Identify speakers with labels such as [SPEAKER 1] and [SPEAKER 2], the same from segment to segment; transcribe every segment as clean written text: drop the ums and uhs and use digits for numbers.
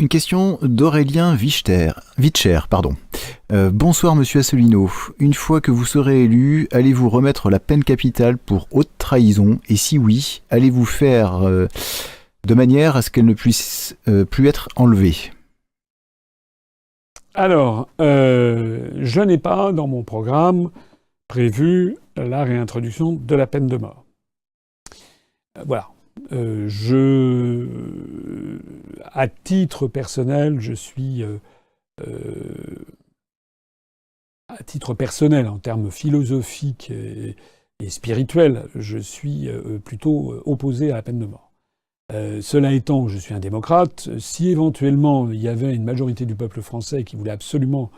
[SPEAKER 1] Une question d'Aurélien Witscher, pardon. Bonsoir Monsieur Asselineau. Une fois que vous serez élu, allez-vous remettre la peine capitale pour haute trahison? Et si oui, allez-vous faire de manière à ce qu'elle ne puisse plus être enlevée?
[SPEAKER 2] Alors, je n'ai pas dans mon programme prévu la réintroduction de la peine de mort. Voilà. À titre personnel, à titre personnel, en termes philosophiques et spirituels, je suis plutôt opposé à la peine de mort. Cela étant, je suis un démocrate. Si éventuellement il y avait une majorité du peuple français qui voulait absolument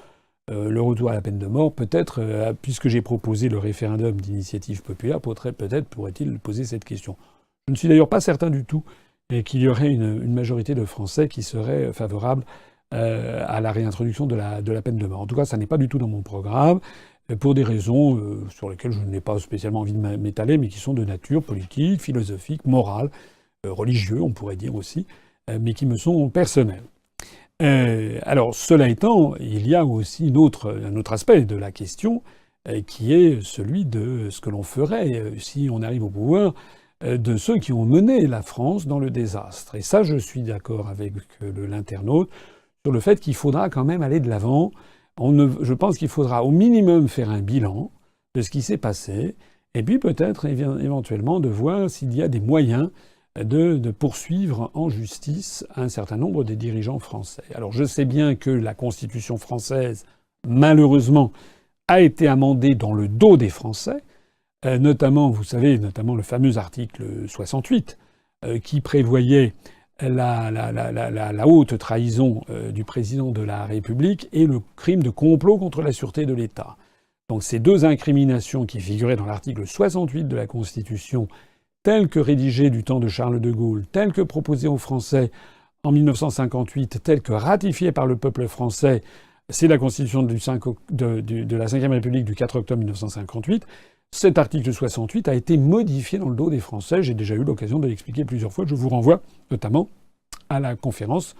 [SPEAKER 2] le retour à la peine de mort, peut-être, puisque j'ai proposé le référendum d'initiative populaire, peut-être pourrait-il poser cette question. Je ne suis d'ailleurs pas certain du tout qu'il y aurait une majorité de Français qui serait favorable à la réintroduction de la peine de mort. En tout cas, ça n'est pas du tout dans mon programme, pour des raisons sur lesquelles je n'ai pas spécialement envie de m'étaler, mais qui sont de nature politique, philosophique, morale, religieux, on pourrait dire aussi, mais qui me sont personnels. Alors, cela étant, il y a aussi un autre aspect de la question, qui est celui de ce que l'on ferait si on arrive au pouvoir, de ceux qui ont mené la France dans le désastre. Et ça, je suis d'accord avec l'internaute sur le fait qu'il faudra quand même aller de l'avant. Je pense qu'il faudra au minimum faire un bilan de ce qui s'est passé, et puis peut-être éventuellement de voir s'il y a des moyens de poursuivre en justice un certain nombre des dirigeants français. Alors je sais bien que la Constitution française, malheureusement, a été amendée dans le dos des Français, notamment, vous savez, notamment le fameux article 68, qui prévoyait la haute trahison du président de la République et le crime de complot contre la sûreté de l'État. Donc ces deux incriminations qui figuraient dans l'article 68 de la Constitution, telle que rédigée du temps de Charles de Gaulle, telle que proposée aux Français en 1958, telle que ratifiée par le peuple français, c'est la Constitution de la Ve République du 4 octobre 1958, cet article 68 a été modifié dans le dos des Français. J'ai déjà eu l'occasion de l'expliquer plusieurs fois. Je vous renvoie notamment à la conférence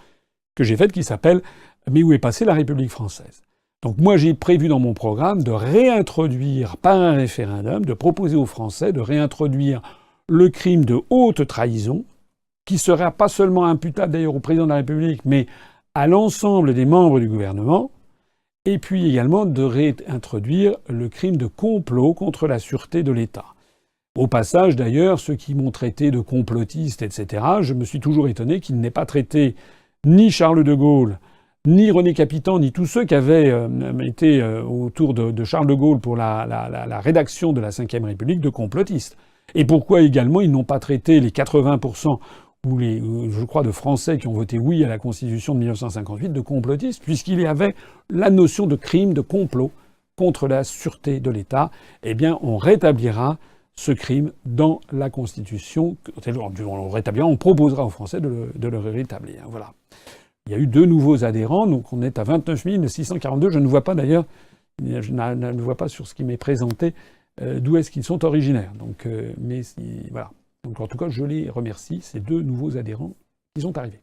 [SPEAKER 2] que j'ai faite qui s'appelle « Mais où est passée la République française ?» Donc moi, j'ai prévu dans mon programme de réintroduire par un référendum, de proposer aux Français de réintroduire le crime de haute trahison, qui sera pas seulement imputable d'ailleurs au président de la République, mais à l'ensemble des membres du gouvernement, et puis également de réintroduire le crime de complot contre la sûreté de l'État. Au passage, d'ailleurs, ceux qui m'ont traité de complotiste, etc., je me suis toujours étonné qu'ils n'aient pas traité ni Charles de Gaulle, ni René Capitan, ni tous ceux qui avaient été autour de Charles de Gaulle pour la rédaction de la Ve République de complotistes. Et pourquoi également ils n'ont pas traité les 80% je crois, de Français qui ont voté oui à la Constitution de 1958 de complotistes, puisqu'il y avait la notion de crime, de complot contre la sûreté de l'État. Eh bien, on rétablira ce crime dans la Constitution. On proposera aux Français de le rétablir. Voilà. Il y a eu 2 nouveaux adhérents, donc on est à 29 642. Je ne vois pas d'ailleurs, je ne vois pas sur ce qui m'est présenté d'où est-ce qu'ils sont originaires. Donc, mais voilà. Donc en tout cas, je les remercie, ces 2 nouveaux adhérents qui sont arrivés.